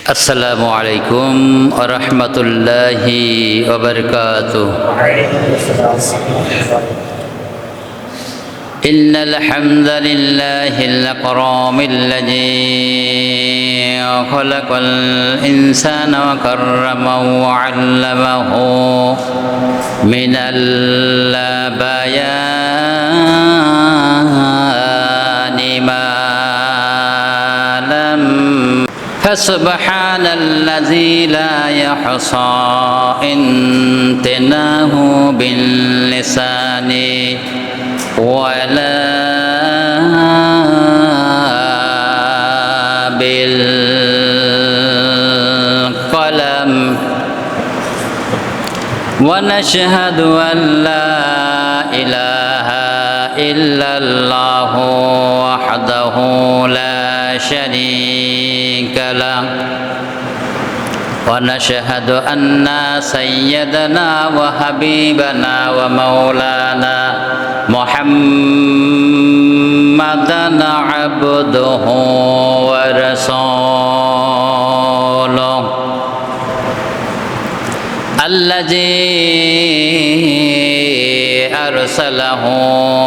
আসসালামু আলাইকুম ওয়া রাহমাতুল্লাহি ওয়া বারাকাতুহু। ইন্নাল হামদালিল্লাহিল কারামিল্লাযী খালাকাল ইনসানা ওয়া কাররামাহু ওয়া 'allamahu মিনাল বায়ানি মা lam فسبحان الذي لا يحصى امتناه باللسان ولا بالقلم ونشهد أن لا إله إلا الله وحده لا شريك له ونشهد أن سيدنا وحبيبنا ومولانا محمدا عبده ورسوله الذي أرسله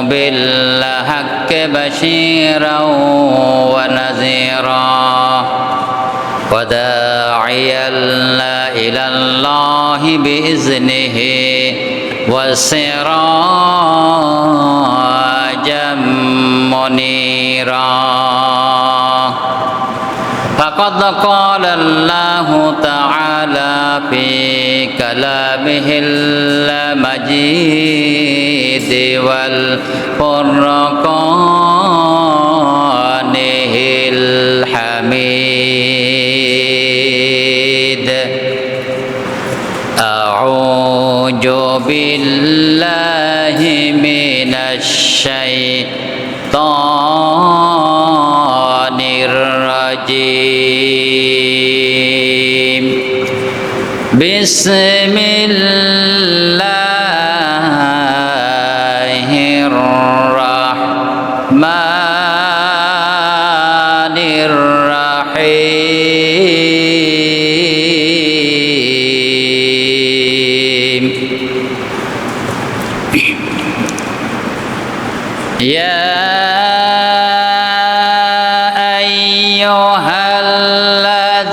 بالحق بشيرا ونذيرا وداعيا إلى الله بإذنه وسراجا منيرا فقد قال الله تعالى في كلامه المجيد والفرقانه الحميد أعوذ بالله من الشيطان الرجيم بسم الله الرحمن الرحيم يا أيها الذين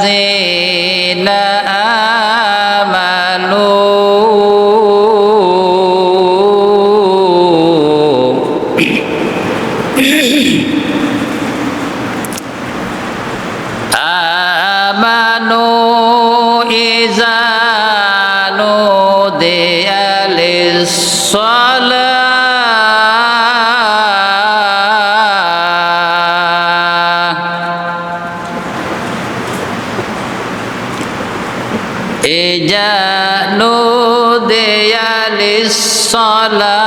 آمنوا إذا نودي للصلاة إذا نودي للصلاة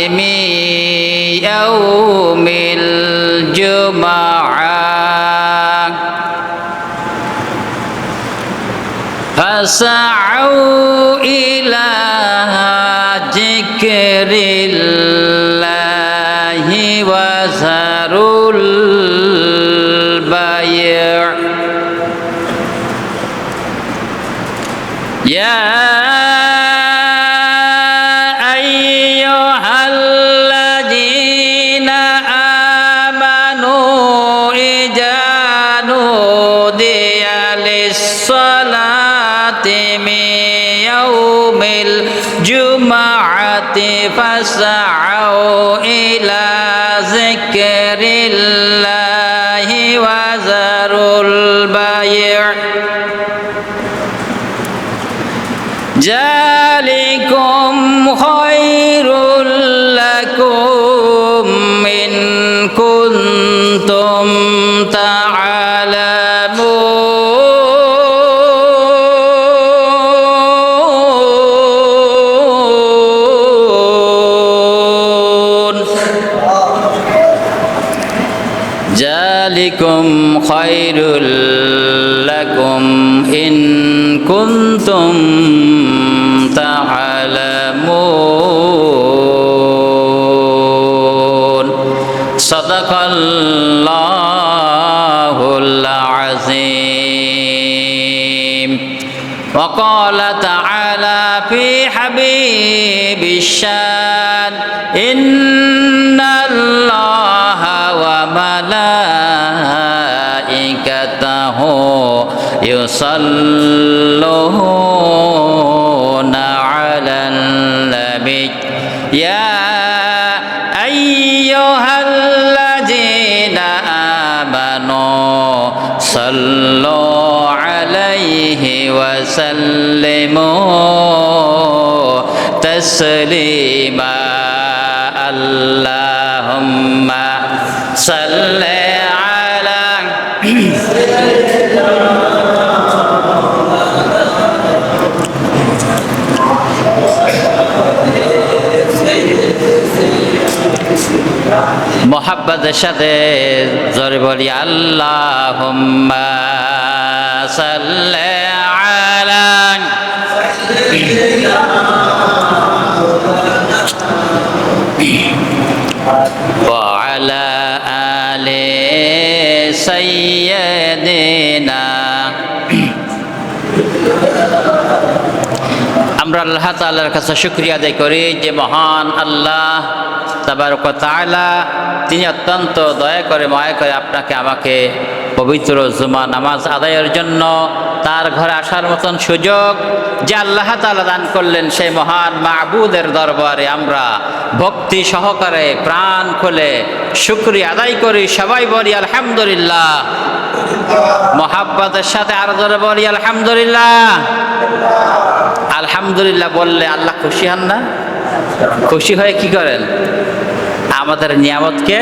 من يوم الجمعة فسعوا إلى ذكر الله وذروا البيع يا أيها الذين آمنوا إذا نودي للصلاة من يوم الجمعة فاسعوا إلى ذكر الله وذروا البيع ذلكم خير لكم إن كنتم تعلمون ذلكم خير لكم إن كنتم تعلمون صدق الله العظيم وقال تعالى في حبيب الشان إن الله وملائكته يصلون على النبي يا أيها الذين آمنوا صلوا عليه وسلموا تسليما اللهم صل على মোহাব্বতের সাথে জোরে বলি আল্লাহুম্মা সাল্লি আলা ওয়া আলা আলি সাইয়্যিদিনা। আমরা আল্লাহ তাআলার কাছে শুকরিয়া আদায় করি যে মহান আল্লাহ তাবারক ওয়া তাআলা তিনি অত্যন্ত দয়া করে মায়া করে আপনাকে আমাকে পবিত্র জুমা নামাজ আদায়ের জন্য তার ঘরে আসার মতন সুযোগ যে আল্লাহ তাআলা দান করলেন, সেই মহান মাবুদের দরবারে আমরা ভক্তি সহকারে প্রাণ খুলে শুকরিয়া আদায় করি। সবাই বলি আলহামদুলিল্লাহ। মোহাব্বতের সাথে আরো জোরে বলি আলহামদুলিল্লাহ। আলহামদুলিল্লাহ বললে আল্লাহ খুশি হন না? খুশি হয়ে কি করেন? আমাদের নিয়ামতকে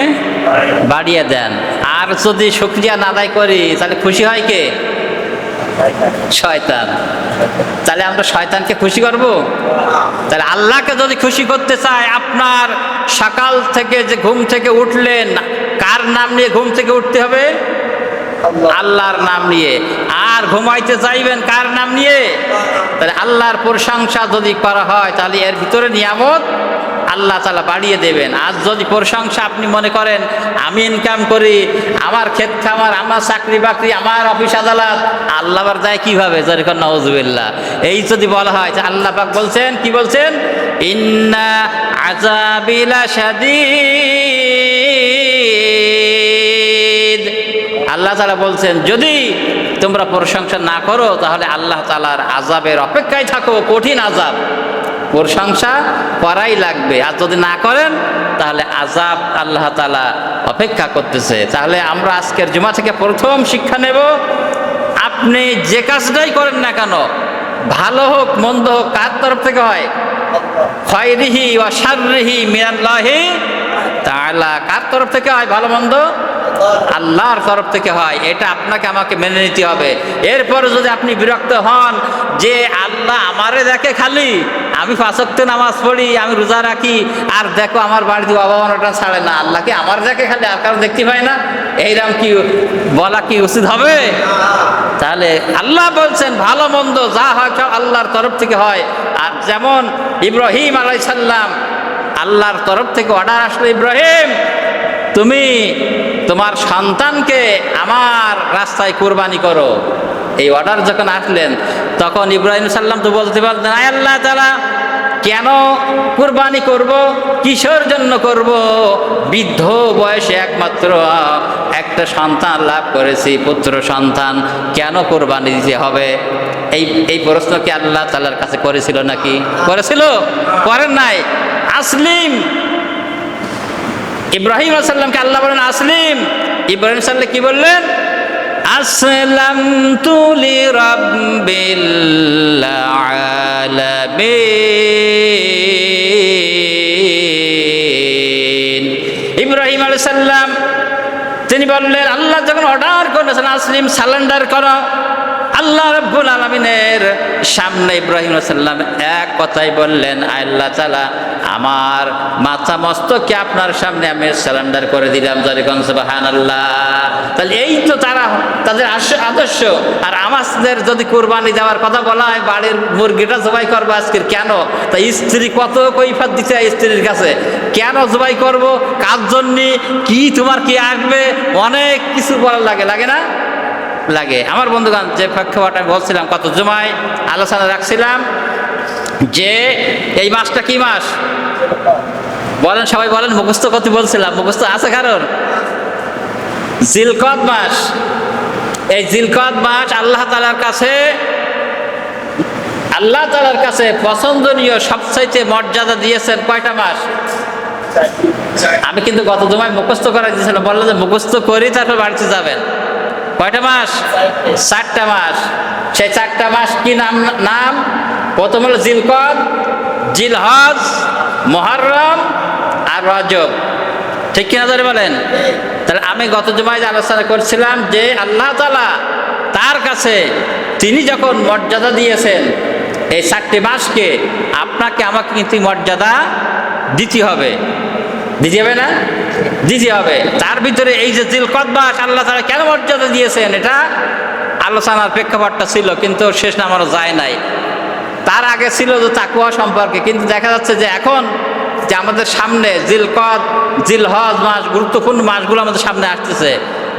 বাড়িয়ে দেন। আর যদি শুকরিয়া না আদায় করি তাহলে খুশি হয় কে? শয়তান। তাহলে আমরা শয়তানকে খুশি করব? তাহলে আল্লাহকে যদি খুশি করতে চাই, আপনার সকাল থেকে যে ঘুম থেকে উঠলেন, কার নাম নিয়ে ঘুম থেকে উঠতে হবে? আল্লাহর নাম নিয়ে। আর ঘুমাইতে চাইবেন কার নাম নিয়ে? তাহলে আল্লাহর প্রশংসা যদি করা হয় তাহলে এর ভিতরে নিয়ামত আল্লাহ তাআলা বাড়িয়ে দেবেন। আর যদি প্রশংসা আপনি মনে করেন আমি ইনকাম করি, আমার ক্ষেত খামার, আমার চাকরি বাকরি, আমার অফিস আদালত, আল্লাহ আবার দেয় কিভাবে? যেরকম নাউজুবিল্লাহ। এই যদি বলা হয় যে আল্লাহ পাক বলছেন, কি বলছেন? ইন্না আযাবি লাশাদীদ। আল্লাহ তাআলা বলছেন যদি তোমরা প্রশংসা না করো তাহলে আল্লাহ তাআলার আযাবের অপেক্ষায় থাকো, কঠিন আযাব। প্রশংসা করাই লাগবে, আর যদি না করেন তাহলে আযাব আল্লাহ তাআলা অপেক্ষা করতেছে। তাহলে আমরা আজকের জুমা থেকে প্রথম শিক্ষা নেব, আপনি যে কাজটাই করেন না কেন, ভালো হোক মন্দ হোক, কার তরফ থেকে হয়? খায়রিহি ওয়া শাররিহি মিনাল্লাহি তাআলা। কার তরফ থেকে হয় ভালো মন্দ? আল্লাহর তরফ থেকে হয়। এটা আপনাকে আমাকে মেনে নিতে হবে। এরপরে যদি আপনি বিরক্ত হন যে আল্লাহ আমারে দেখে, খালি আমি 5 ওয়াক্ত নামাজ পড়ি, আমি রোজা রাখি, আর দেখো আমার বাড়িতে বাবা মাটা ছাড়ে না, আল্লাহকে আমার দেখে খালি, আর কারণ দেখতে পাই না, এইরকম কি বলা কি উচিত হবে? তাহলে আল্লাহ বলছেন ভালো মন্দ যা হয় সব আল্লাহর তরফ থেকে হয়। আর যেমন ইব্রাহিম আলাইহিস সালাম, আল্লাহর তরফ থেকে অর্ডার আসলো, ইব্রাহিম তুমি তোমার সন্তানকে আমার রাস্তায় কুরবানি করো। এই অর্ডার যখন আসলেন তখন ইব্রাহিম সাল্লাম তো বলতে পারতেন, আয় আল্লাহ তাআলা কেন কুরবানি করব, কিসের জন্য করব? বৃদ্ধ বয়সে একমাত্র একটা সন্তান লাভ করেছি, পুত্র সন্তান, কেন কুরবানি দিতে হবে? এই প্রশ্ন কি আল্লাহ তাআলার কাছে করেছিল নাকি? করেছিল? করেন নাই। আসলিম, ইব্রাহিম আলাইহিস সালামকে আল্লাহ বলেন আসলিম। ইব্রাহিম সাল্লাল্লাহু কি বললেন? আসলামতু লিরাব্বিল আলামিন। ইব্রাহিম আলাইহিস সালাম তিনি বললেন, আল্লাহ যখন অর্ডার করেছেন আসলিম, সারেন্ডার করো আল্লাহ রাব্বুল আলামিনের সামনে, ইব্রাহিম আলাইহিস সালাম এক কথাই বললেন, আল্লাহ তাআলা আমার মাথা মস্তককে আপনার সামনে আমি সারেন্ডার করে দিলাম। যেরকম সুবহানাল্লাহ। তাহলে এই তো তাদের আদর্শ। আর আমাদের যদি কুরবানি দেওয়ার কথা বলা হয়, বাড়ির মুরগিটা জবাই করবো আজকে, কেন? তা স্ত্রী কত কৈফিয়ত দিতে স্ত্রীর কাছে, কেন জবাই করব, কার জন্য, কি তোমার কি আসবে, অনেক কিছু বলার লাগে, লাগে না? লাগে। আমার বন্ধুগণ, যে প্রেক্ষাপট আমি বলছিলাম, কত জুমায় আলোচনা রাখছিলাম যে এই মাসটা কি মাস বলেন, সবাই বলেন, মুখস্থ করতে বলছিলাম, মুখস্থ আছে কারণ? জিলকদ মাস। এই জিলকদ মাস আল্লাহ তাআলার কাছে পছন্দনীয়, সবচাইতে মর্যাদা দিয়েছেন কয়টা মাস? আমি কিন্তু গত জুমায় মুখস্থ করা দিয়েছিলাম, বললাম যে মুখস্থ করি তারপর বাড়িতে যাবেন। কয়টা মাস? 4টা মাস। সেই 4টা মাস কি নাম? প্রথম হলো জিলকদ, জিলহজ, মুহররম আর রজব। ঠিক কিনা ধরে বলেন? তাহলে আমি গত জুমায় যে আলোচনা করছিলাম যে আল্লাহ তাআলা তার কাছে তিনি যখন মর্যাদা দিয়েছেন এই 4টি মাসকে, আপনাকে আমাকে কিন্তু মর্যাদা দিতে হবে। দিতে হবে না? দিতে হবে। তার ভিতরে এই যে জিলকদ মাস আল্লাহ তাআলা কেন মর্যাদা দিয়েছেন, এটা আলোচনার প্রেক্ষাপটটা ছিল, কিন্তু শেষ নামানো যায় নাই। তার আগে ছিল যে তাকওয়া সম্পর্কে, কিন্তু দেখা যাচ্ছে যে এখন যে আমাদের সামনে জিলকদ, জিলহজ মাস, গুরুত্বপূর্ণ মাসগুলো আমাদের সামনে আসতেছে,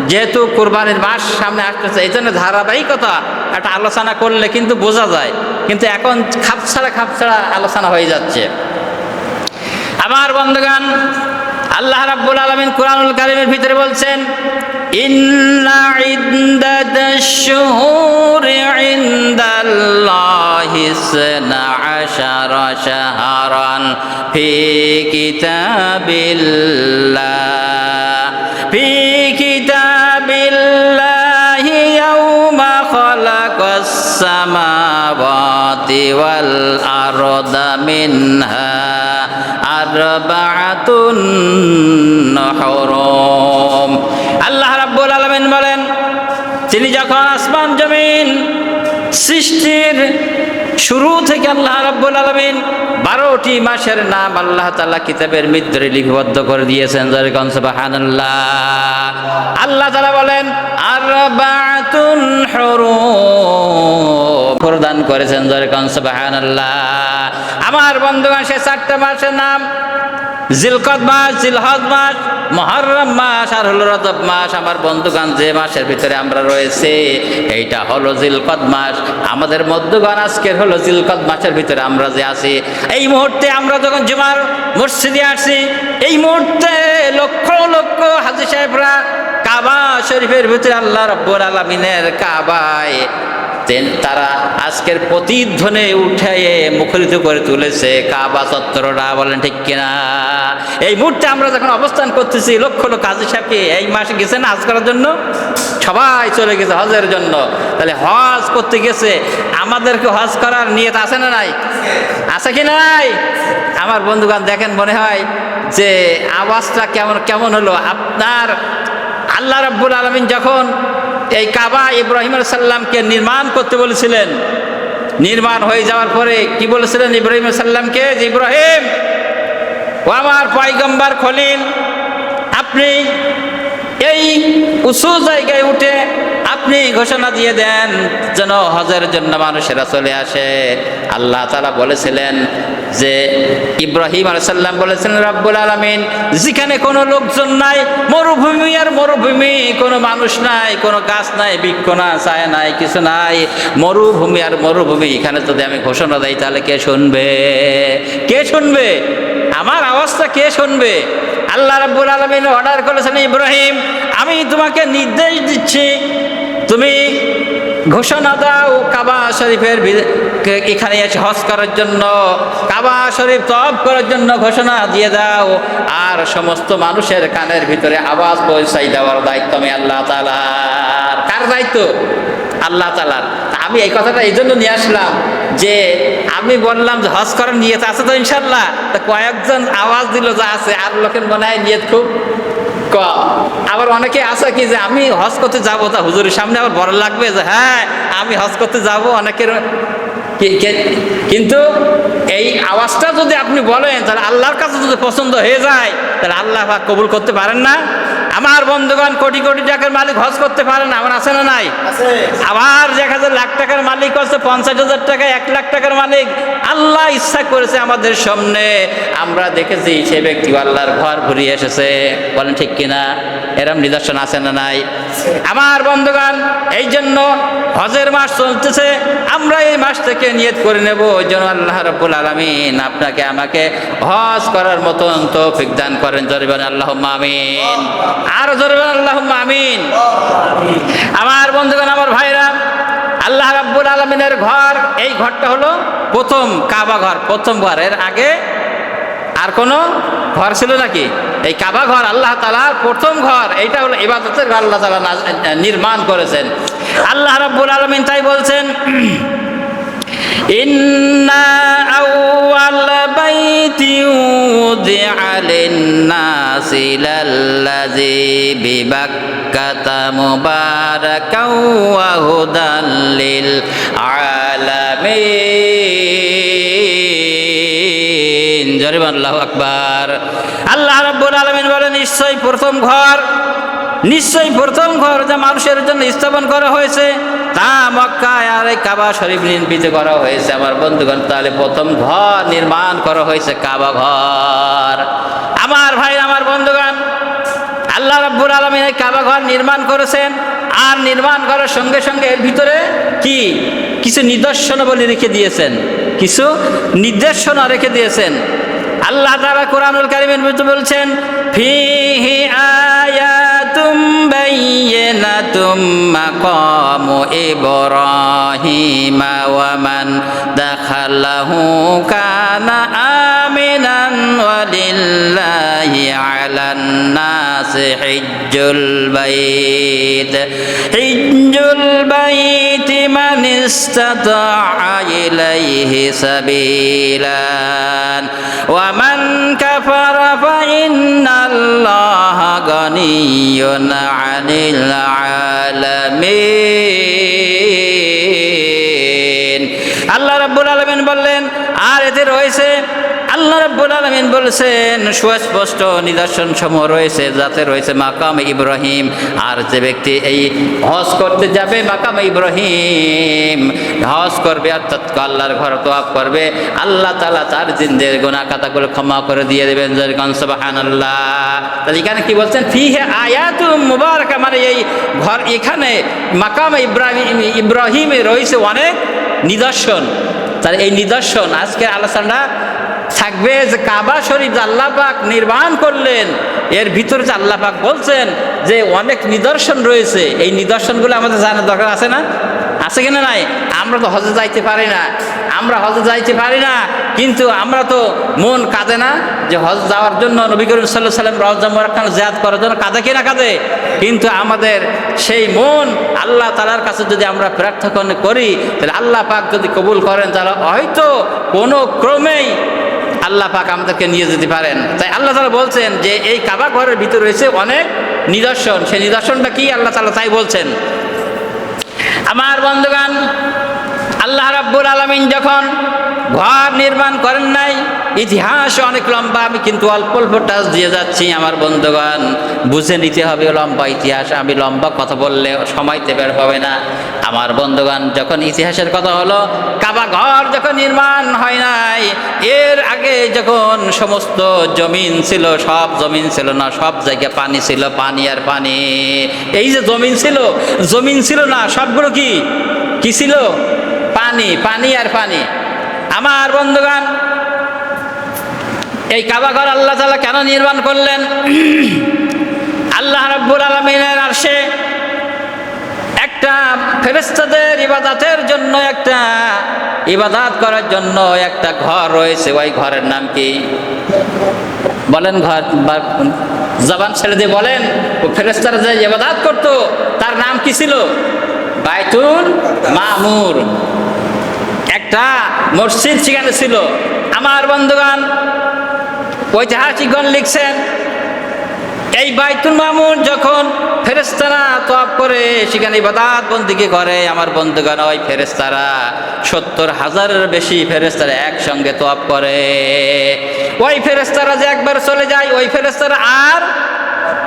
যেহেতু কোরবানির মাস সামনে আসতেছে, এই জন্য ধারাবাহিকতা একটা আলোচনা করলে কিন্তু বোঝা যায়, কিন্তু এখন খাপছাড়া আলোচনা হয়ে যাচ্ছে। আমার বন্ধুগণ, আল্লাহ রাব্বুল আলামিন কুরআনুল কারীমের ভিতরে বলছেন, ইন্না ইদ্দাতাশ শুহুরি ইনদাল্লাহি ইসনা আশারা শাহরান ফি কিতাবিল্লাহি ইয়াওমা খালাকাস সামাওয়াতি ওয়াল আরদা মিনহা আরবাআতুন হুরুম। আল্লাহ রাব্বুল আলামিন বলেন, তিনি যখন আসমান জমিন সৃষ্টির শুরু থেকে আল্লাহ রাব্বুল আলামিন 12টি মাসের নাম আল্লাহ তাআলা কিতাবের ভিতরে লিপিবদ্ধ করে দিয়েছেন। যেরকম সুবহানাল্লাহ। আল্লাহ তাআলা বলেন আরবাআতুন হুরুম প্রদান করেছেন। যেরকম সুবহানাল্লাহ। আমার বন্ধুগণ, সে 4টা মাসের নাম জিলকদ মাস, জিলহজ মাস, মুহররম মাস আর হলো রজব মাস। আমার বন্ধুগণ, যে মাসের ভিতরে আমরা রয়েছে এইটা হলো জিলকদ মাস। আমাদের বন্ধুগণ, আজকের হলো জিলকদ মাসের ভিতরে আমরা যে আছি, এই মুহূর্তে আমরা যখন জুমার মসজিদে আসি, এই মুহূর্তে লক্ষ লক্ষ হাজী সাহেবরা কাবা শরীফের ভিতরে আল্লাহ রাব্বুল আলামিনের কাবায় তারা আজকের প্রতিধ্বনি উঠায়ে মুখরিত করে তুলেছে কাবা চত্বরটা। বলেন ঠিক কিনা? এই মুহূর্তে আমরা যখন অবস্থান করতেছি, লক্ষ লক্ষ হাজী সাহেবকে এই মাসে গেছেন হজ করার জন্য, সবাই চলে গেছে হজের জন্য। তাহলে হজ করতে গেছে, আমাদেরকে হজ করার নিয়ত আছে না নাই? আছে কি নাই? আমার বন্ধুগণ, দেখেন, মনে হয় যে আওয়াজটা কেমন হলো আপনার। আল্লাহ রাব্বুল আলামিন যখন এই কাবা ইব্রাহিম আলাইহিস সালামকে নির্মাণ করতে বলেছিলেন, নির্মাণ হয়ে যাওয়ার পরে কি বলেছিলেন ইব্রাহিম আলাইহিস সালামকে, যে ইব্রাহিম, ও আমার পয়গম্বর খলিল, আপনি এই উঁচু জায়গায় উঠে আপনি ঘোষণা দিয়ে দেন যেন হজের জন্য মানুষেরা চলে আসে। আল্লাহ তাআলা বলেছিলেন যে ইব্রাহিম আলাইহিস সালাম বলেছিলেন, রব্বুল আলামিন, যেখানে কোনো লোকজন নাই, মরুভূমি আর মরুভূমি, কোনো মানুষ নাই, কোনো গাছ নাই, বৃক্ষ না, ছায়া নাই, কিছু নাই, মরুভূমি আর মরুভূমি, এখানে যদি আমি ঘোষণা দেই তাহলে কে শুনবে? কে শুনবে? আমার আওয়াজটা কে শুনবে? আল্লাহ রাব্বুল আলামিন অর্ডার করেছেন, ইব্রাহিম, আমি তোমাকে নির্দেশ দিচ্ছি, তুমি ঘোষণা দাও কাবা শরীফের এখানে এসে হজ করার জন্য, কাবা শরীফ তওয়াফ করার জন্য ঘোষণা দিয়ে দাও, আর সমস্ত মানুষের কানের ভিতরে আওয়াজ পৌঁছাই দেওয়ার দায়িত্ব আমি আল্লাহ তাআলার। কার দায়িত্ব? আল্লাহ তাআলার। আমি এই কথাটা এই জন্য নিয়ে আসলাম যে আমি বললাম যে হজ করার নিয়ত আছে তো ইনশাল্লাহ, তা কয়েকজন আওয়াজ দিল যা আছে, আর লোকের মনে হয় নিয়ত খুব কম। আবার অনেকে আছে কি যে আমি হজ করতে যাবো, তা হুজুরের সামনে আবার বড় লাগবে যে হ্যাঁ আমি হজ করতে যাবো। অনেকের কিন্তু এই আওয়াজটা যদি আপনি বলেন, তাহলে আল্লাহর কাছে যদি পছন্দ হয়ে যায়, তাহলে আল্লাহ পাক কবুল করতে পারেন না? আমার বন্ধুগণ, কোটি কোটি টাকার মালিক হজ করতে পারেন না, আমার আছে না নাই? আবার দেখা যায় লাখ টাকার মালিক হচ্ছে, 50,000 টাকা, 1 লাখ টাকার মালিক। আল্লাহ ইচ্ছা করেছে আমাদের সামনে আমরা দেখেছি সে ব্যক্তি আল্লাহর ঘর ঘুরিয়ে এসেছে। বলেন ঠিক কিনা? এরম নিদর্শন আছে না নাই? আমার বন্ধুগণ, এই জন্য হজের মাস চলতেছে, আমরা এই মাস থেকে নিয়ত করে নেব, ওই জন্য আল্লাহ রাব্বুল আলামিন আপনাকে আমাকে হজ করার মতন তৌফিক দান করেন। জোরে বলেন আল্লাহুম্মা আমিন। আর জোরে বলেন আল্লাহুম্মা আমিন। আমার বন্ধুগণ, আমার ভাইরা, আল্লাহ রাব্বুল আলামিনের ঘর, এই ঘরটা হলো প্রথম কাবা ঘর, প্রথম ঘর। এর আগে আর কোনো ঘর ছিল নাকি? এই কাবা ঘর আল্লাহ তাআলার প্রথম ঘর। এইটা হলো ইবাদতের ঘর, আল্লাহ তাআলা নির্মাণ করেছেন। আল্লাহ রাব্বুল আলামিন তাই বলছেন, ইন্না আউয়াল বাইতি উযিআ লিন-নাসি লাল্লাযী বিবাক্কাতা মুবারাকাও ওয়া হুদাল লিল আলামিন। জোরে বলেন আল্লাহু আকবার। আল্লাহ রাব্বুল আলামিন বলেন, নিশ্চয়ই প্রথম ঘর, নিশ্চয়ই প্রথম ঘর যা মানুষের জন্য স্থাপন করা হয়েছে তা মক্কায় আর এই কাবা শরীফ নির্মিত করা হয়েছে। আমার বন্ধুগণ, তাহলে প্রথম ঘর নির্মাণ করা হয়েছে কাবা ঘর। আমার ভাই, আমার বন্ধুগণ, আল্লাহ রাব্বুল আলামিন এই কাবা ঘর নির্মাণ করেছেন, আর নির্মাণ করার সঙ্গে সঙ্গে এর ভিতরে কি কিছু নিদর্শনাবলী রেখে দিয়েছেন, কিছু নির্দেশনা রেখে দিয়েছেন। আল্লাহ তাআলা কোরআনুল কারীমের ভিতরে বলছেন, ফীহি আয়াতুম বাইয়িনাতুম মাকামু ইব্রাহিম ওয়া মান দাখালাহু কানা আমিনান ওয়া লিল্লাহি আলান নাসি হিজ্জুল বাইত মান ইসতাতাআ ইলাইহি সাবিলান ওয়া মান কাফারা ফা ইন্নাল্লাহা গানিয়্যুন আনিল আলামিন। আল্লাহ রাব্বুল আলামিন বললেন, আর এতে রয়েছে, আল্লাহ রাব্বুল আলামিন বলেছেন, সুস্পষ্ট নিদর্শন সমূহ রয়েছে, যাতে রয়েছে মাকাম ইব্রাহিম। আর যে ব্যক্তি এই হজ করতে যাবে, মাকাম ইব্রাহিম হজ করবে, অর্থাৎ আল্লাহর ঘর তওয়াফ করবে, আল্লাহ তাআলা তার জিন্দের গুনাহ খাতাগুলো ক্ষমা করে দিয়ে দেবেন। সুবহানাল্লাহ। তাহলে এখানে কি বলছেন? ফীহি আয়াতুম মুবারাকা, মানে এই ঘর, এখানে মাকাম ইব্রাহিমে রয়েছে অনেক নিদর্শন। তাহলে এই নিদর্শন আজকে আলোচনা থাকবে যে কাবা শরীফ আল্লাহ পাক নির্মাণ করলেন, এর ভিতরে যে আল্লাহ পাক বলছেন যে অনেক নিদর্শন রয়েছে, এই নিদর্শনগুলো আমাদের জানার দরকার আছে না? আছে কিনা নাই? আমরা তো হজে যাইতে পারি না, আমরা হজে যাইতে পারি না, কিন্তু আমরা তো মন কাঁদে না যে হজ যাওয়ার জন্য? নবী করিম সাল্লাল্লাহু আলাইহি ওয়াসাল্লাম রওজা মুবাররকাত জিয়ারত করার জন্য কাঁদে কিনা কাঁদে? কিন্তু আমাদের সেই মন আল্লাহ তাআলার কাছে যদি আমরা প্রার্থনা করি, তাহলে আল্লাহ পাক যদি কবুল করেন, তাহলে হয়তো কোনো ক্রমেই আল্লাহ পাক আমাদেরকে নিয়ে যেতে পারেন। তাই আল্লাহ তাআলা বলছেন যে এই কাবা ঘরের ভিতরে রয়েছে অনেক নিদর্শন। সেই নিদর্শনটা কি আল্লাহ তাআলা তাই বলছেন। আমার বন্ধুগণ, আল্লাহ রাব্বুল আলামিন যখন ঘর নির্মাণ করেন নাই, ইতিহাস অনেক লম্বা, আমি কিন্তু অল্প অল্প টাচ দিয়ে যাচ্ছি। আমার বন্ধুগণ, বুঝে নিতে হবে লম্বা ইতিহাস, আমি লম্বা কথা বললে সময়তে বের হবে না। আমার বন্ধুগণ, যখন ইতিহাসের কথা হলো, কাবা ঘর যখন নির্মাণ হয় নাই, এর আগে যখন সমস্ত জমিন ছিল, সব জমিন ছিল না, সব জায়গায় পানি ছিল, পানি আর পানি। এই যে জমিন ছিল না, সবগুলো কি ছিল? পানি, পানি আর পানি। আমার বন্ধুগণ, এই কাবা ঘর আল্লাহ তাআলা কেন নির্মাণ করলেন? আল্লাহ রাব্বুল আলামিনের আরশে একটা ফেরেশতাদের ইবাদতের জন্য, একটা ইবাদত করার জন্য একটা ঘর রয়েছে। ওই ঘরের নাম কি বলেন? ঘর জবান ছেড়ে দিয়ে বলেন। ও ফেরেশতারা যে ইবাদত করতো তার নাম কি ছিল? বাইতুল মামুর। একটা মসজিদ সেখানে ছিল। আমার বন্ধুগণ, ঐতিহাসিকগণ লিখছেন, এই বাইতুল মামুর যখন ফেরেশতারা তওয়াফ করে, সেখানে ইবাদত বন্দেগী করে, আমার বন্ধুগণ, ওই ফেরেশতারা 70,000-এর বেশি ফেরেশতারা একসঙ্গে তওয়াফ করে। ওই ফেরেশতারা যে একবার চলে যায়, ওই ফেরেশতারা আর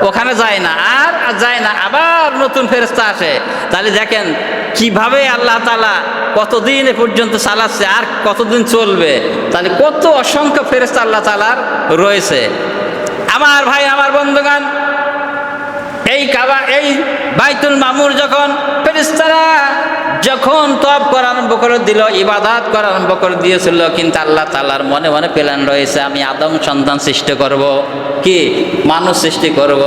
ওখানে যায় না, আর যায় না, আবার নতুন ফেরেশতা আসে। তাহলে দেখেন কিভাবে আল্লাহ তাআলা কতদিন এ পর্যন্ত চালাচ্ছে, আর কতদিন চলবে। তাহলে কত অসংখ্য ফেরেশতা আল্লাহ তাআলার রয়েছে। আমার ভাই, আমার বন্ধুগণ, এই কাবা, এই বাইতুল মামুর যখন ফেরেশতারা যখন তওয়াফ করা আরম্ভ করে দিল, ইবাদত করা আরম্ভ করে দিয়েছিল, কিন্তু আল্লাহ তাআলার মনে মনে প্ল্যান রয়েছে, আমি আদম সন্তান সৃষ্টি করব, কি মানুষ সৃষ্টি করব।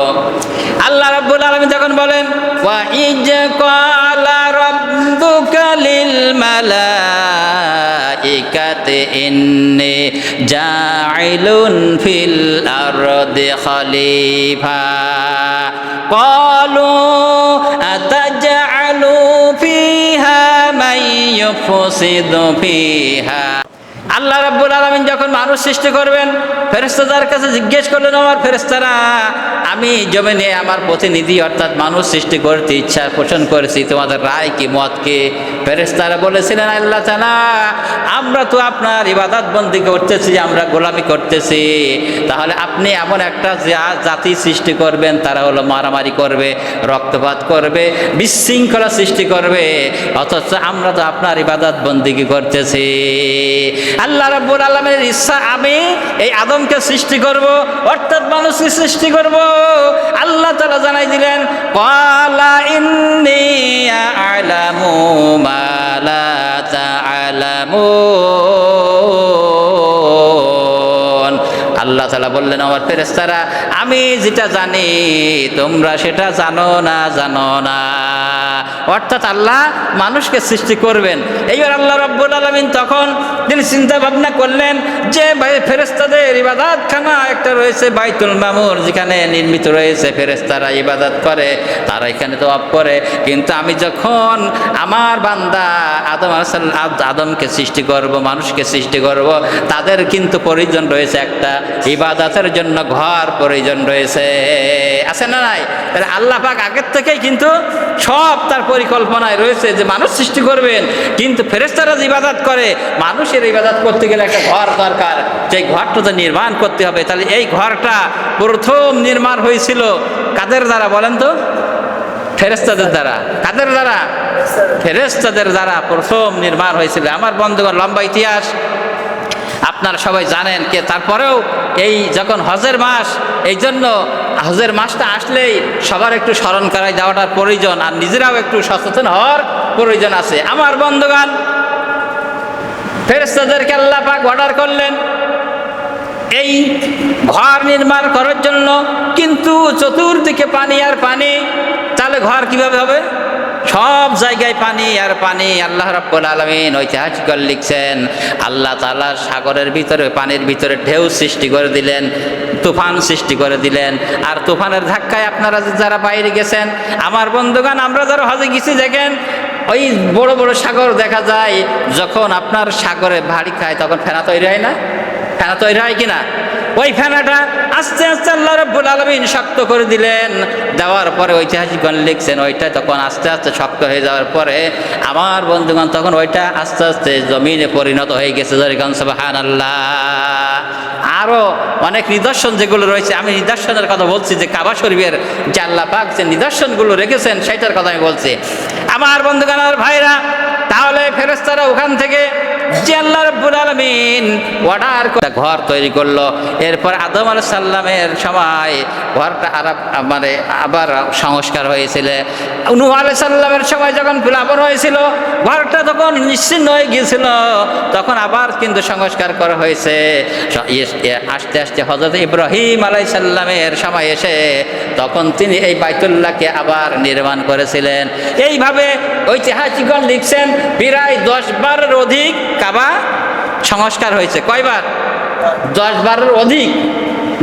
আল্লাহ রাব্বুল আলামিন যখন বলেন ওয়া ইজ ক্বালা রাব্বুকা লিল মালাইকাতি ইন্নী জাইলুন ফিল আরদি খলিফা ক্বালু আতাজআলু ফিহা মান ইউফসিদু ফিহা। আল্লাহ রাব্বুল আলামিন যখন মানুষ সৃষ্টি করবেন, ফেরেশতাদের কাছে জিজ্ঞেস করলেন, আমার ফেরেশতারা, আমি জমিনে আমার প্রতিনিধি অর্থাৎ মানুষ সৃষ্টি করতে ইচ্ছা পোষণ করেছি, তোমাদের রায় কি, মত কি? ফেরেশতারা বলেছিলেন, আল্লাহ তাআলা, আমরা তো আপনার ইবাদত বন্দেগী করতেছি, আমরা গোলামি করতেছি, তাহলে আপনি এমন একটা জাতি সৃষ্টি করবেন, তারা হলো মারামারি করবে, রক্তপাত করবে, বিশৃঙ্খলা সৃষ্টি করবে, অথচ আমরা তো আপনার ইবাদত বন্দেগী করতেছি। আল্লাহ রাব্বুল আলামিনের ইচ্ছা, আমি এই আদমকে সৃষ্টি করব, অর্থাৎ মানুষকে সৃষ্টি করব। আল্লাহ তাআলা জানাই দিলেন, ক্বালা ইন্নী আ'লামু মা লা তা'লামুন। আল্লাহ তাআলা বললেন, আমার ফেরেশতারা, আমি যেটা জানি তোমরা সেটা জানো না। অর্থাৎ আল্লাহ মানুষকে সৃষ্টি করবেন। এইবার আল্লাহ রাব্বুল আলামিন তখন তিনি চিন্তা ভাবনা করলেন যে ফেরেশতাদের ইবাদতখানা একটা রয়েছে বাইতুল মামুর, যেখানে নির্মিত রয়েছে, ফেরেশতারা ইবাদত করে, তারা এখানে তওয়াফ করে, কিন্তু আমি যখন আমার বান্দা আদমকে সৃষ্টি করব, মানুষকে সৃষ্টি করব, তাদের কিন্তু প্রয়োজন রয়েছে, একটা ইবাদতের জন্য ঘর প্রয়োজন রয়েছে, আছে না নাই? তাহলে আল্লাহ পাক আগের থেকেই কিন্তু সব তার পরিকল্পনায় রয়েছে যে মানুষ সৃষ্টি করবেন, কিন্তু ফেরেশতারা যে ইবাদত করে, মানুষের ইবাদত করতে গেলে একটা ঘর দরকার, সেই ঘরটা তো নির্মাণ করতে হবে। তাহলে এই ঘরটা প্রথম নির্মাণ হয়েছিল কাদের দ্বারা বলেন তো? ফেরেশতাদের দ্বারা। কাদের দ্বারা? ফেরেশতাদের দ্বারা প্রথম নির্মাণ হয়েছিল। আমার বন্ধুগণ, লম্বা ইতিহাস আপনারা সবাই জানেন। কে তারপরেও এই যখন হজের মাস, এই জন্য হজের মাসটা আসলেই সবার একটু স্মরণ করাই দেওয়াটার প্রয়োজন, আর নিজেরাও একটু সচেতন হওয়ার প্রয়োজন আছে। আমার বন্ধুগণ, ফেরেশতাদেরকে আল্লাহ পাক অর্ডার করলেন এই ঘর নির্মাণ করার জন্য, কিন্তু চতুর্দিকে পানি আর পানি, তাহলে ঘর কিভাবে হবে? সব জায়গায় পানি আর পানি। আল্লাহ রাব্বুল আলামিন ঐতিহাসিক লিখছেন, আল্লাহ তাআলা সাগরের ভিতরে, পানির ভিতরে ঢেউ সৃষ্টি করে দিলেন, তুফান সৃষ্টি করে দিলেন। আর তুফানের ধাক্কায় আপনারা যারা বাইরে গেছেন, আমার বন্ধুগণ, আমরা যারা হজে গেছি, দেখেন ওই বড় বড় সাগর দেখা যায়, যখন আপনার সাগরে ভারী খায় তখন ফেনা তৈরি হয় না? ফেনা তৈরি হয় কিনা? ওই ফেনাটা আস্তে আস্তে আল্লাহ রাব্বুল আলামিন শক্ত করে দিলেন। দেওয়ার পরে ঐতিহাসিকগণ লিখছেন, ওইটা তখন আস্তে আস্তে শক্ত হয়ে যাওয়ার পরে আমার বন্ধুগণ, তখন ওইটা আস্তে আস্তে জমিনে পরিণত হয়ে গেছে। সুবহানাল্লাহ। আরও অনেক নিদর্শন যেগুলো রয়েছে, আমি নিদর্শনের কথা বলছি, যে কাবা শরীফের যে আল্লাহ পাক যে নিদর্শনগুলো রেখেছেন সেটার কথা আমি বলছি। আমার বন্ধুগণ আর ভাইরা, তাহলে ফেরেশতারা ওখান থেকে যে আল্লাহ রাব্বুল আলামিন অর্ডার করে ঘর তৈরি করলো, এরপর আদম আলাইহিস সালামের সময় ঘরটা আবার সংস্কার হয়েছিল। নূহ আলাইহিস সালামের সময় যখন প্লাবন হয়েছিল, ঘরটা তখন নিশ্চিহ্ন হয়ে গিয়েছিল, তখন আবার কিন্তু সংস্কার করা হয়েছে। আস্তে আস্তে হযরত ইব্রাহিম আলাইহিস সালামের সময় এসে তখন তিনি এই বাইতুল্লাহকে আবার নির্মাণ করেছিলেন। এইভাবে ঐতিহাসিকগণ লিখছেন, প্রায় 10-12 অধিক কাবা সংস্কার হয়েছে। কয়বার? 10-12 অধিক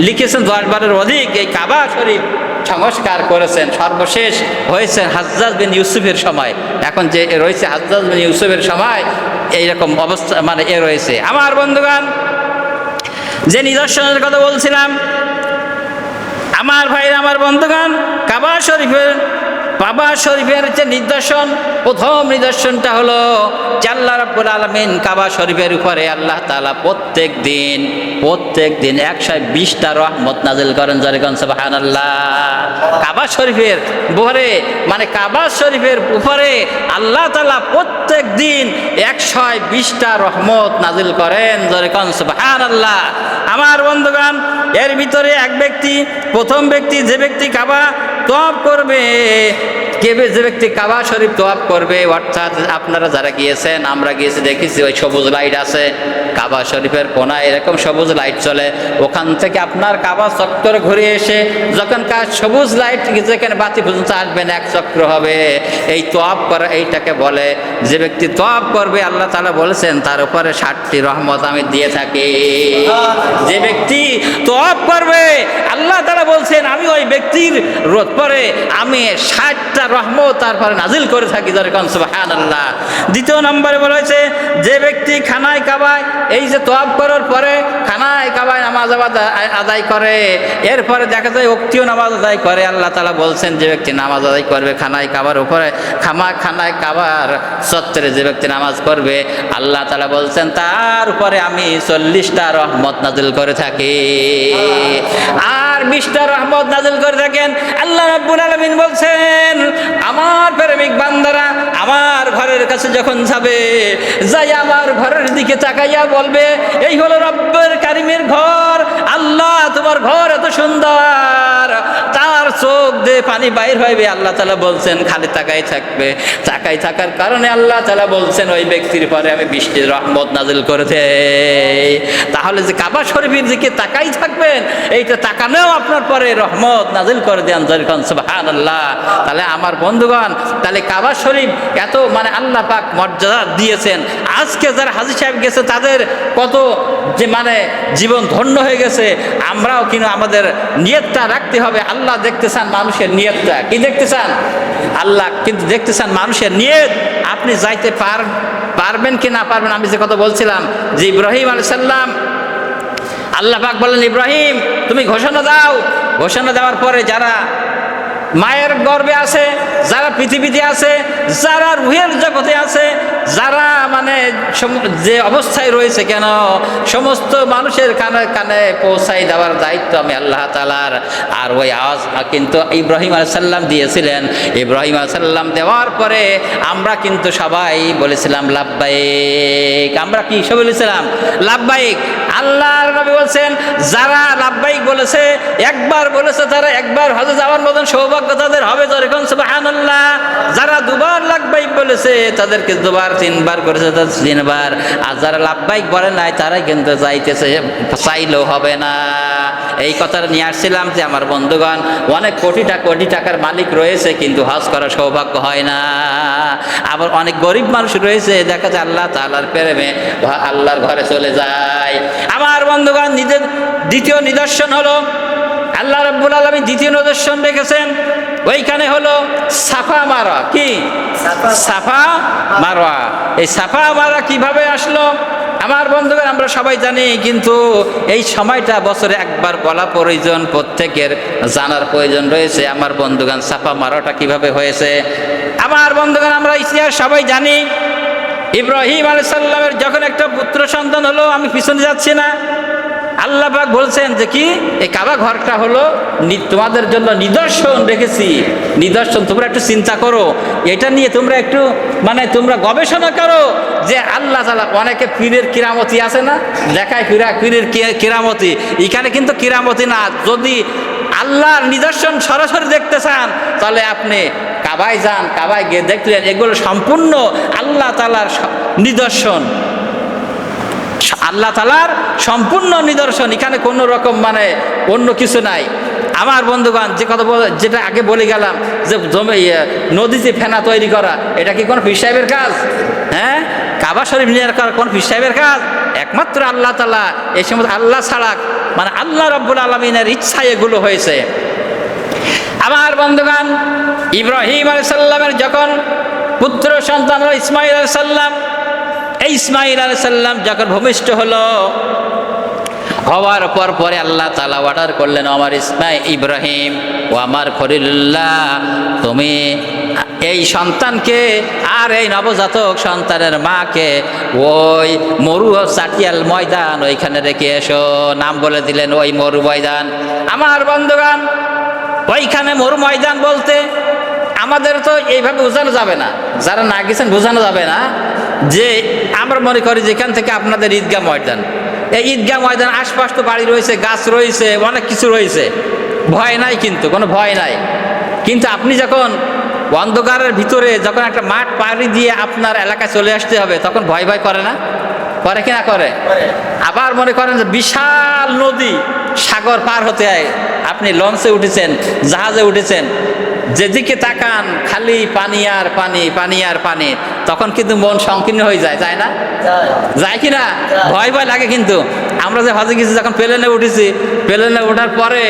লিখেছেন, 10-12 অধিক এই কাবা শরীফ সংস্কার করেছেন। সর্বশেষ হয়েছে হাজ্জাজ বিন ইউসুফের সময়। এখন যে রয়েছে হাজ্জাজ বিন ইউসুফের সময় এইরকম অবস্থা রয়েছে। আমার বন্ধুগণ, যে নিদর্শনের কথা বলছিলাম, আমার ভাইরা, আমার বন্ধুগণ, কাবা শরীফের কাবা শরীফের যে নিদর্শন, প্রথম নিদর্শনটা হলো যে আল্লাহ রাব্বুল আলামিন কাবা শরীফের উপরে আল্লাহ তাআলা প্রত্যেক দিন 120টা রহমত নাজিল করেন। জরিগণ সুবহানাল্লাহ। কাবা শরীফের উপরে মানে কাবা শরীফের উপরে আল্লাহ তাআলা প্রত্যেক দিন 120টা রহমত নাজিল করেন। জরিগণ সুবহানাল্লাহ। আমার বন্ধুগণ, এর ভিতরে এক ব্যক্তি, প্রথম ব্যক্তি যে ব্যক্তি কাবা তওয়াফ করবে, যে ব্যক্তি কাবা শরীফ তওয়াফ করবে, অর্থাৎ আপনারা যারা গিয়েছেন, আমরা গিয়েছি দেখেছি, ওই সবুজ লাইট আছে কাবা শরীফের কোনায়, এরকম সবুজ লাইট চলে। ওখান থেকে আপনার কাবা চক্কর ঘুরে এসে যখন সবুজ লাইট যেখানে বাতি পর্যন্ত আসবেন, এক চক্র হবে। এই তওয়াফ করা এইটাকে বলে। যে ব্যক্তি তওয়াফ করবে আল্লাহ তাআলা বলেছেন তার উপরে 60টি রহমত আমি দিয়ে থাকি। যে ব্যক্তি তওয়াফ করবে আল্লাহ তাআলা বলছেন আমি ওই ব্যক্তির রোধ পরে আমি 60টা রহমত তারপরে নাজিল করে থাকি। যেরকম সুবহানাল্লাহ। দ্বিতীয় নম্বরে বলা হয়েছে যে ব্যক্তি খানায় কাবায়, এই যে তওয়াফ করার পরে খানায় কাবায় নামাজ আদায় করে, এরপরে দেখা যায় ওক্তিও নামাজ আদায় করে, আল্লাহ তাআলা বলছেন যে ব্যক্তি নামাজ আদায় করবে খানায় কাবার উপরে, খানায় কাবার চত্বরে যে ব্যক্তি নামাজ করবে আল্লাহ তাআলা বলছেন তার উপরে আমি 40টা রহমত নাজিল করে থাকি। আর 20টা রহমত নাজিল করে থাকেন। আল্লাহ রাব্বুল আলামিন বলছেন আমার প্রেমিক বান্দারা আমার ঘরের কাছে যখন যাবে, যাই আমার ঘরের দিকে তাকাইয়া বলবে এই হলো রব্বুল কারীমের ঘর, আল্লাহ তোমার ঘর এত সুন্দর, তার চোখ দিয়ে পানি বাইর হইবে। আল্লাহ তাআলা বলছেন খালি তাকাই থাকবে, তাকাই থাকার কারণে আল্লাহ তাআলা বলছেন ওই ব্যক্তির পরে আমি 20টি রহমত নাজিল করেছি। তাহলে যে কাবা শরীফের দিকে তাকাই থাকবেন, এইটা তাকানেও আপনার পরে রহমত নাজিল করে দেন। যেরকম সুবহানাল্লাহ। তাহলে আমার বন্ধুগণ, তাহলে কাবা শরীফ এত মানে আল্লাহ পাক মর্যাদা দিয়েছেন। আজকে যারা হাজী সাহেব গেছে তাদের কত যে মানে জীবন ধন্য হয়ে গেছে। আমরাও কিন্তু আমাদের নিয়তটা রাখতে হবে। আল্লাহ দেখতে চান মানুষের নিয়তটা, কি দেখতে চান? আল্লাহ কিন্তু দেখতে চান মানুষের নিয়ত। আপনি যাইতে পারবেন কি না পারবেন। আমি যে কথা বলছিলাম যে ইব্রাহিম আলাইহিস সালাম, আল্লাহ পাক বলেন ইব্রাহিম তুমি ঘোষণা দাও। ঘোষণা দেওয়ার পরে যারা মায়ের গর্ভে আছে, যারা পৃথিবীতে আছে, যারা রুহের জগতে আছে, যারা মানে যে অবস্থায় রয়েছে কেন, সমস্ত মানুষের কানে কানে পৌঁছাই দেওয়ার দায়িত্ব আমি আল্লাহ তাআলার। আর ওই আওয়াজ কিন্তু ইব্রাহিম আলাইহিস সালাম দিয়েছিলেন। ইব্রাহিম আলাইহিস সালাম দেওয়ার পরে আমরা কিন্তু সবাই বলেছিলাম লাব্বাইক। আমরা কি সব বলেছিলাম? লাব্বাইক। আল্লাহর নবী বলছেন যারা লাব্বাইক বলেছে, একবার বলেছে, তারা একবার হজে যাওয়ার মতন সৌভাগ্য তাদের হবে। যেরকম সুবহানাল্লাহ। যারা দুবার লাব্বাইক বলেছে তাদেরকে দুবার, তিনবার করেছে তাদের 3বার। আর যারা লাব্বাইক বলে নাই তারাই কিন্তু যাইতেছে, চাইলেও হবে না। এই কথাটা নিয়ে আসছিলাম যে আমার বন্ধুগণ অনেক কোটি টাকার মালিক রয়েছে কিন্তু হজ করার সৌভাগ্য হয় না। আবার অনেক গরিব মানুষ রয়েছে, দেখা যায় আল্লাহ তাআলার প্রেমে আল্লাহর ঘরে চলে যায়। আমার বন্ধুগণ দ্বিতীয় নিদর্শন হলো আল্লাহ রাব্বুল আলামিন দ্বিতীয় নিদর্শন রেখেছেন, ওইখানে হলো সাফা মারওয়া। কি সাফা মারওয়া? এই সাফা মারওয়া কিভাবে আসলো? আমার বন্ধুগণ আমরা সবাই জানি, কিন্তু এই সময়টা বছরে একবার বলা প্রয়োজন, প্রত্যেকের জানার প্রয়োজন রয়েছে। আমার বন্ধুগণ সাফা মারওয়াটা কিভাবে হয়েছে? আমার বন্ধুগণ আমরা ইতিহাস সবাই জানি। ইব্রাহিম আলাইহিস সালামের যখন একটা পুত্র সন্তান হলো, আমি পিছনে যাচ্ছি না, আল্লাহ পাক বলছেন যে কি এই কাবা ঘরটা হলো তোমাদের জন্য নিদর্শন রেখেছি। নিদর্শন তোমরা একটু চিন্তা করো, এটা নিয়ে তোমরা একটু মানে তোমরা গবেষণা করো যে আল্লাহ তাআলা অনেকে পীরের কিরামতি আছে না, দেখায় পীরের কিরামতি। এখানে কিন্তু কিরামতি না। যদি আল্লাহর নিদর্শন সরাসরি দেখতে চান তাহলে আপনি কাবায় যান, কাবায় গিয়ে দেখলেন এগুলো সম্পূর্ণ আল্লাহ তাআলার নিদর্শন। আল্লাহ তাআলার সম্পূর্ণ নিদর্শন, এখানে কোনো রকম মানে অন্য কিছু নাই। আমার বন্ধুগণ যে কথা যেটা আগে বলে গেলাম যে নদীতে ফেনা তৈরি করা, এটা কি কোনো পীর সাহেবের কাজ? হ্যাঁ, কাবা শরীফ নিয়ে করা কোন পীর সাহেবের কাজ? একমাত্র আল্লাহ তাআলা। এই সময় আল্লাহ ছাড়া মানে আল্লাহ রাব্বুল আলামিনের ইচ্ছায় এগুলো হয়েছে। আমার বন্ধুগণ ইব্রাহিম আলাইহিস সালামের যখন পুত্র সন্তান হলো ইসমাঈল আলাইহিস সালাম, এই ইসমাঈল আলাইহিস সালাম যখন ভূমিষ্ঠ হলো, হওয়ার পর পরে আল্লাহ তাআলা অর্ডার করলেন, আমার ইব্রাহিম ও আমার খলিলুল্লাহ, তুমি এই সন্তানকে আর এই নবজাতক সন্তানের মাকে ওই মরু চাটিয়াল ময়দান ওইখানে রেখে এসো। নাম বলে দিলেন ওই মরু ময়দান। আমার বন্ধুগণ, ওইখানে মরু ময়দান বলতে আমাদের তো এইভাবে বোঝানো যাবে না, যারা না গেছেন বোঝানো যাবে না যে আমরা মনে করি যেখান থেকে আপনাদের ঈদগাহ ময়দান, এই ঈদগাহ ময়দান আশপাশ তো বাড়ি রয়েছে, গাছ রয়েছে, অনেক কিছু রয়েছে, ভয় নাই, কিন্তু কোনো ভয় নাই। কিন্তু আপনি যখন অন্ধকারের ভিতরে যখন একটা মাঠ পাড়ি দিয়ে আপনার এলাকায় চলে আসতে হবে, তখন ভয় ভয় করে না? করে কি না করে? আবার মনে করেন যে বিশাল নদী, সাগর পার হতে হয়, আপনি লঞ্চে উঠেছেন, জাহাজে উঠেছেন, যেদিকে তাকান খালি পানি আর পানি, পানি আর পানি, তখন কিন্তু মন সংকীর্ণ হয়ে যায়, যায় না? যায় কি না? ভয় ভয় লাগে। কিন্তু আমরা যে হজে গেছি, যখন প্লেনে উঠেছি, প্লেনে ওঠার পরে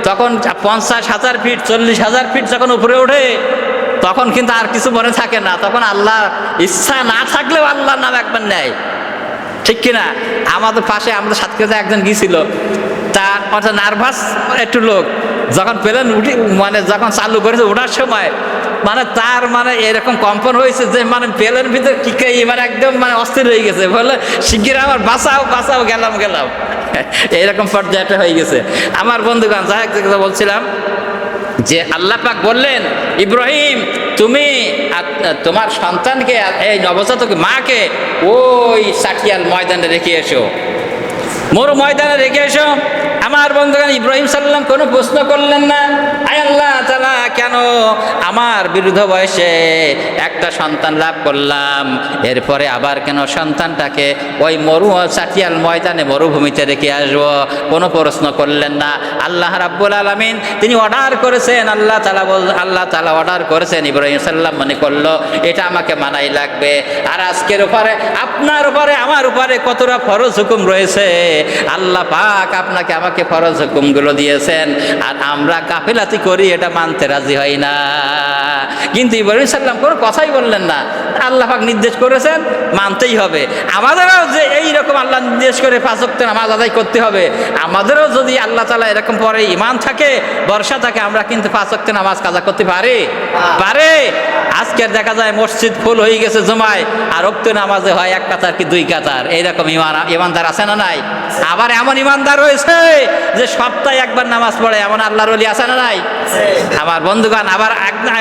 তখন 50,000 ফিট 40,000 ফিট যখন উপরে ওঠে, তখন কিন্তু আর কিছু মনে থাকে না, তখন আল্লাহ ইচ্ছা না থাকলেও আল্লাহর নাম একবার নেয়, ঠিক কিনা? আমাদের পাশে আমাদের সাথে একজন গিয়েছিল, তার অর্থাৎ নার্ভাস একটু লোক, যখন প্লেন উঠি মানে যখন চালু করেছে ওঠার সময় মানে তার মানে এরকম কম্পন হয়েছে যে মানে প্লেনের ভিতরে কি মানে একদম মানে অস্থির হয়ে গেছে, বলে শিগগির আমার বাঁচাও বাঁচাও, গেলাম গেলাম, এইরকম পর্যায়টা হয়ে গেছে। আমার বন্ধুগণ, যাই হোক, বলছিলাম যে আল্লাহ পাক বললেন, ইব্রাহিম তুমি তোমার সন্তানকে, এই নবজাতক মাকে ওই চাটিয়াল ময়দানে রেখে এসো, মরু ময়দানে রেখে এসো। আমার বন্ধুগণ, ইব্রাহিম সাল্লাম কোনো প্রশ্ন করলেন না, আয় আল্লাহ তাআলা, কেন আমার বৃদ্ধ বয়সে একটা সন্তান লাভ করলাম, এরপরে আবার কেন সন্তানটাকে ওই মরু চাটিয়াল ময়দানে মরুভূমিতে রেখে আসবো? কোনো প্রশ্ন করলেন না। আল্লাহ রাব্বুল আলামিন তিনি অর্ডার করেছেন, আল্লাহ তাআলা অর্ডার করেছেন, ইব্রাহিম সাল্লাম মনে করলো এটা আমাকে মানাই লাগবে। আর আজকের উপরে আপনার উপরে আমার উপরে কতটা ফরজ হুকুম রয়েছে, আল্লাহ পাক আপনাকে আমাকে ফরজ হুকুমগুলো দিয়েছেন, আর আমরা গাফিলাতি করি, এটা মানতে রাজি হই না। কিন্তু ইব্রাহিম সাল্লাম কোনো কথাই বললেন না, আল্লাহ পাক নির্দেশ করেছেন, মানতেই হবে। আমাদেরও যে এইরকম আল্লাহ নির্দেশ করে 5 ওয়াক্ত নামাজ আদায় করতে হবে, আমাদেরও যদি আল্লাহ তাআলা এরকম পরে ঈমান থাকে, ভরসা থাকে, আমরা কিন্তু 5 ওয়াক্ত নামাজ কাজা করতে পারি। আজকের দেখা যায় মসজিদ ফুল হয়ে গেছে জুমায়, আর ওয়াক্ত নামাজে হয় 1 কাতার কি 2 কাতার, এইরকম ইমানদার আছে না নাই? আবার এমন ইমানদার রয়েছে যে সপ্তাহে একবার নামাজ পড়ে, এমন আল্লাহর ওলি আছে না নাই? আমার বন্ধুগণ, আবার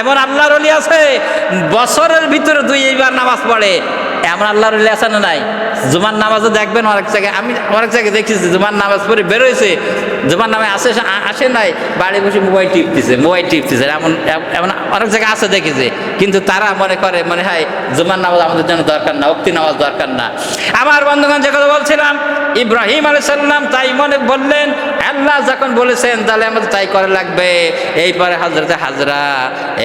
এমন আল্লাহর ওলি আছে বছরের ভিতরে 2 বার নামাজ পড়ে, এমন আল্লাহর ওলি আছে না নাই? জুমার নামাজও দেখবেন অনেক জায়গায়, আমি অনেক জায়গায় দেখেছি জুমার নামাজ পড়ে বেরোয়েছে, জুমার নামে আসে নাই, বাড়ি বসে মোবাইল টিপতেছে, এমন অনেক জায়গায় আছে দেখেছে। কিন্তু তারা মনে করে, মনে হয় জুমার নামাজ আমাদের জন্য দরকার না, ওয়াক্তি নামাজ দরকার না। আমার বন্ধুগণ, যে কথা বলছিলাম, ইব্রাহিম আলাইহিস সালাম তাই মনে বললেন, আল্লাহ যখন বলেছেন তাহলে আমাদের তাই করা লাগবে। এইপরে হযরতে হাজরা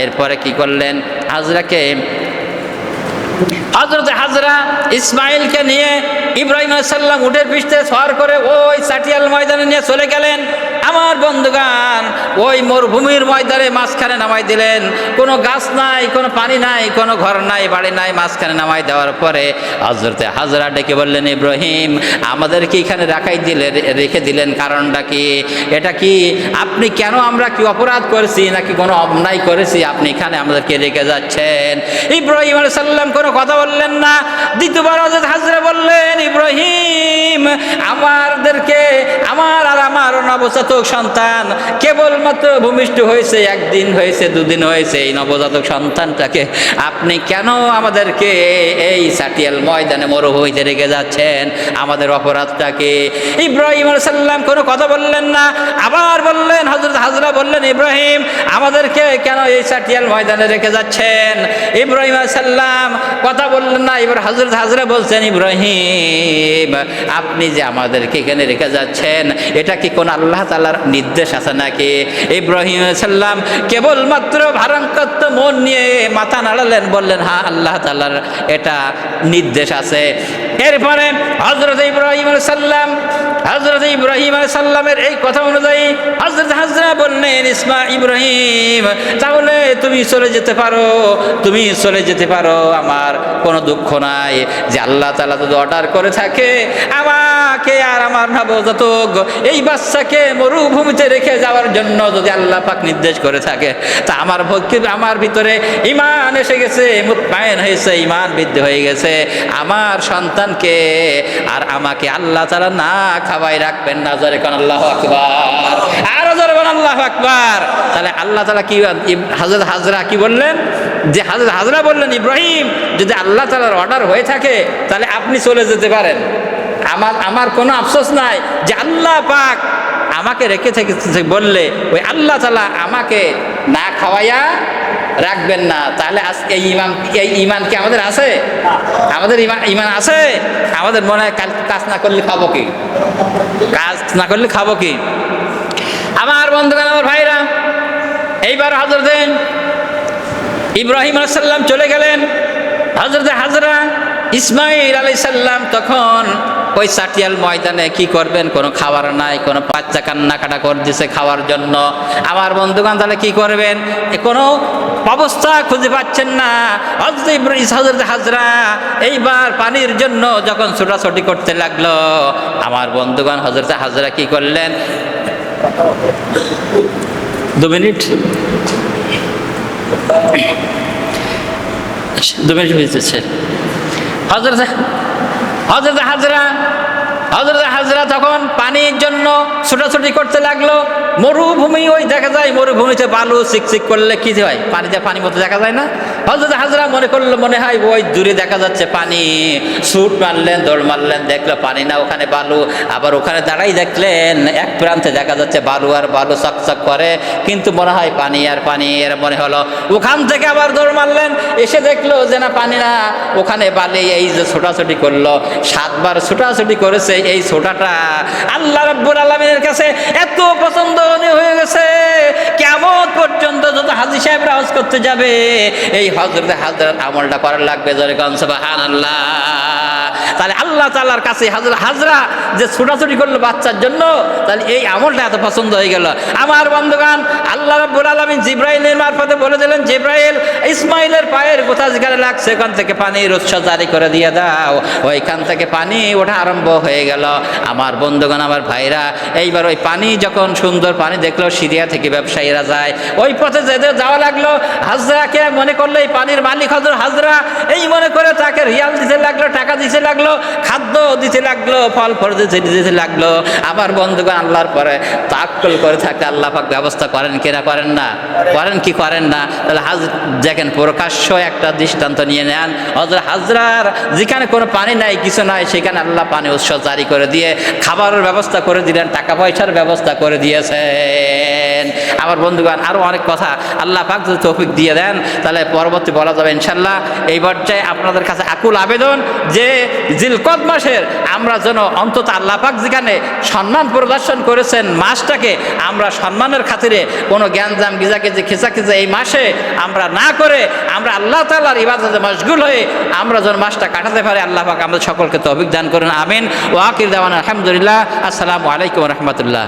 এরপরে কি করলেন, হযরতে হাজরা ইসমাইলকে নিয়ে ইব্রাহিম আলাইহিস সালাম উটের পিঠে সওয়ার করে ওই চাটিয়াল ময়দানে নিয়ে চলে গেলেন। আমার বন্ধুগণ, ওই মরুভূমির ময়দানে মাঝখানে নামাই দিলেন, কোনো গাছ নাই, কোনো পানি নাই, কোনো ঘর নাই, বাড়ি নাই, মাঝখানে নামাই দেওয়ার পরে হযরতে হাজরা ডেকে বললেন, ইব্রাহিম আমাদেরকে এখানে রেখে দিলেন, কারণটা কি? এটা কি আপনি কেন, আমরা কি অপরাধ করেছি নাকি কোনো অন্যায় করেছি আপনি এখানে আমাদেরকে রেখে যাচ্ছেন? ইব্রাহিম আলাইহিস সালাম কোনো কথা বললেন না। দ্বিতীয়বার হযরত হাজরা বললেন, ইব্রাহিম আমাদেরকে, আমার আর আমার নবজাতক সন্তান কেবলমাত্র ভূমিষ্ঠ হয়েছে, 1 দিন হয়েছে, 2 দিন হয়েছে, এই নবজাতক সন্তানটাকে আপনি কেন আমাদেরকে এই চাটিয়াল ময়দানে মরুভূমিতে রেখে যাচ্ছেন? আমাদের অপরাধটাকে? ইব্রাহিম আলাইহিস সালাম কোনো কথা বললেন না। আবার বললেন, হযরত হাজরা বললেন, ইব্রাহিম আমাদেরকে কেন এই চাটিয়াল ময়দানে রেখে যাচ্ছেন? ইব্রাহিম আলাইহিস সালাম কথা বললেন না। এবার হযরত হাজরা বলছেন, ইব্রাহিম আপনি যে আমাদেরকে এখানে রেখে যাচ্ছেন, এটা কি কোন আল্লাহ তাআলার নির্দেশ আছে নাকি? ইব্রাহিম আলাইহিস সালাম কেবলমাত্র ভারাক্রান্ত মন নিয়ে মাথা নাড়ালেন, বললেন, হ্যাঁ আল্লাহ তাআলার এটা নির্দেশ আছে। এরপরে হযরত ইব্রাহিম আলাইহিস সালামের এই কথা অনুযায়ী হযরত হাজরা বললেন, ইব্রাহিম তাহলে তুমি চলে যেতে পারো, আমার কোনো দুঃখ নাই। যে আল্লাহ তাআলা যদি অর্ডার করে থাকে, আমার আমাকে আর আমার নবজাতক এই বাচ্চাকে মরুভূমিতে রেখে যাওয়ার জন্য যদি আল্লাহ পাক নির্দেশ করে থাকে, তা আমার ভিতরে ঈমান এসে গেছে, মুতমাইন হয়েছে, ঈমান বৃদ্ধি হয়ে গেছে। আমার সন্তানকে আর আমাকে আল্লাহ তাআলা না খাওয়াই রাখবেন না। জোরে কোন আল্লাহু আকবার, আরো জোরে বলেন আল্লাহু আকবার। তাহলে আল্লাহ তাআলা কি হযরত হাজরা কি বললেন, যে হযরত হাজরা বললেন, ইব্রাহিম যদি আল্লাহ তাআলার অর্ডার হয়ে থাকে তাহলে আপনি চলে যেতে পারেন, আমার কোনো আফসোস নাই যে আল্লাহ পাক আমাকে রেখে থেকে বললে ওই আল্লাহ তাআলা আমাকে না খাওয়াইয়া রাখবেন না। তাহলে এই ঈমান কি আমাদের আছে? আমাদের ঈমান আছে? আমাদের মনে হয় কাজ না করলে খাবো কি? কাজ না করলে খাবো কি? আমার বন্ধুগণ, আমার ভাইরা, এইবার হযরত ইব্রাহিম আলাইহিস সালাম চলে গেলেন। হযরত হাজরা ইসমাঈল আলাইহিস সালাম তখন ওই চাটিয়াল ময়দানে কি করবেন, কোনো খাবার নাই, কোনো বাচ্চা কান্নাকাটা করে দিছে খাওয়ার জন্য। আমার বন্ধুগণ, তাহলে কি করবেন? কোনো অবস্থা খুঁজে পাচ্ছেন না। হযরত হাজরা এইবার পানির জন্য যখন ছোটাছুটি করতে লাগলো, আমার বন্ধুগণ, হযরত হাজরা কি করলেন? 2 মিনিট হয়েছে। হযরত হাজরা তখন পানির জন্য ছোটাছুটি করতে লাগলো। মরুভূমি, ওই দেখা যায় মরুভূমিতে বালু চিকচিক করলে কি হয়, পানি মতো দেখা যায় না? হযরত হাজরা মনে হয় ওই দূরে দেখা যাচ্ছে পানি। ছুট মারলেন, দৌড় মারলেন, দেখলো পানি না, ওখানে বালু। আবার ওখানে দাঁড়াই দেখলেন এক প্রান্তে দেখা যাচ্ছে বালু আর বালু চকচক করে, কিন্তু মনে হয় পানি আর পানি, এর মনে হলো। ওখান থেকে আবার দৌড় মারলেন, এসে দেখলো যে না, পানি না, ওখানে বালি। এই যে ছোটাছুটি করলো, 7 বার ছোটাছুটি করেছে, এই ছোটাটা আল্লাহ রাব্বুল আলামিনের কাছে এত পছন্দ হয়ে গেছে, কিয়ামত পর্যন্ত যত হাজী সাহেবরা হজ করতে যাবে এই হযরত হাজরার আমলটা করার লাগবে। জোরে কোন সুবহানাল্লাহ। তাহলে আল্লাহ তাআলার কাছে হাজরা যে ছোটাছুটি করলো বাচ্চার জন্য, তাহলে এই আমলটা এত পছন্দ হয়ে গেল। আমার বন্ধুগণ, আল্লাহ রাব্বুল আলামিন জিবরাইলের মারফতে বলে দিলেন, জিবরাইল, ইসমাইলের পায়ের গোথা যেখানে লাগছে ওখান থেকে পানির উৎস জারি করে দিয়ে দাও। ওইখান থেকে পানি ওঠা আরম্ভ হয়ে গেল। আমার বন্ধুগণ, আমার ভাইরা, এইবার ওই পানি যখন সুন্দর পানি দেখলো, সিরিয়া থেকে ব্যবসায়ীরা যায়, ওই পথে যেতে যাওয়া লাগলো। হাজরাকে মনে করলো এই পানির মালিক হযরত হাজরা, এই মনে করে তাকে রিয়াল দিতে লাগলো, টাকা দিতে লাগলো, খাদ্য দিতে লাগলো, ফল দিতে লাগলো। আমার বন্ধুগণ, আল্লাহর পরে তাওয়াক্কুল করে থাকতে আল্লাহ পাক ব্যবস্থা করেন কিনা? করেন না? করেন কি করেন না? তাহলে দেখেন, প্রকাশ্য একটা দৃষ্টান্ত নিয়ে নেন। হযরত হাজরার যেখানে কোনো পানি নাই, কিছু নাই, সেখানে আল্লাহ পানি উৎস জারি করে দিয়ে খাবারের ব্যবস্থা করে দিলেন, টাকা পয়সার ব্যবস্থা করে দিয়েছেন। আমার বন্ধুগণ, আরো অনেক কথা আল্লাহ পাক যদি তৌফিক দিয়ে দেন তাহলে পরবর্তী বলা যাবে ইনশাআল্লাহ। এই পর্যায়ে আপনাদের কাছে আকুল আবেদন যে জিলকদ মাসের আমরা যেন অন্তত আল্লাহ পাক যেখানে সম্মান প্রদর্শন করেছেন মাসটাকে, আমরা সম্মানের খাতিরে কোনো জ্ঞানজাম গিজাকে খিচাখিচি এই মাসে আমরা না করে আমরা আল্লাহ তাআলার ইবাদতে মশগুল হয়ে আমরা যেন মাসটা কাটাতে পারি। আল্লাহ পাক আমাদের সকলকে তৌফিক দান করেন, আমিন। ওয়া আখির দাওয়ানা আলহামদুলিল্লাহ। আসসালামু আলাইকুম ওয়া রাহমাতুল্লাহ।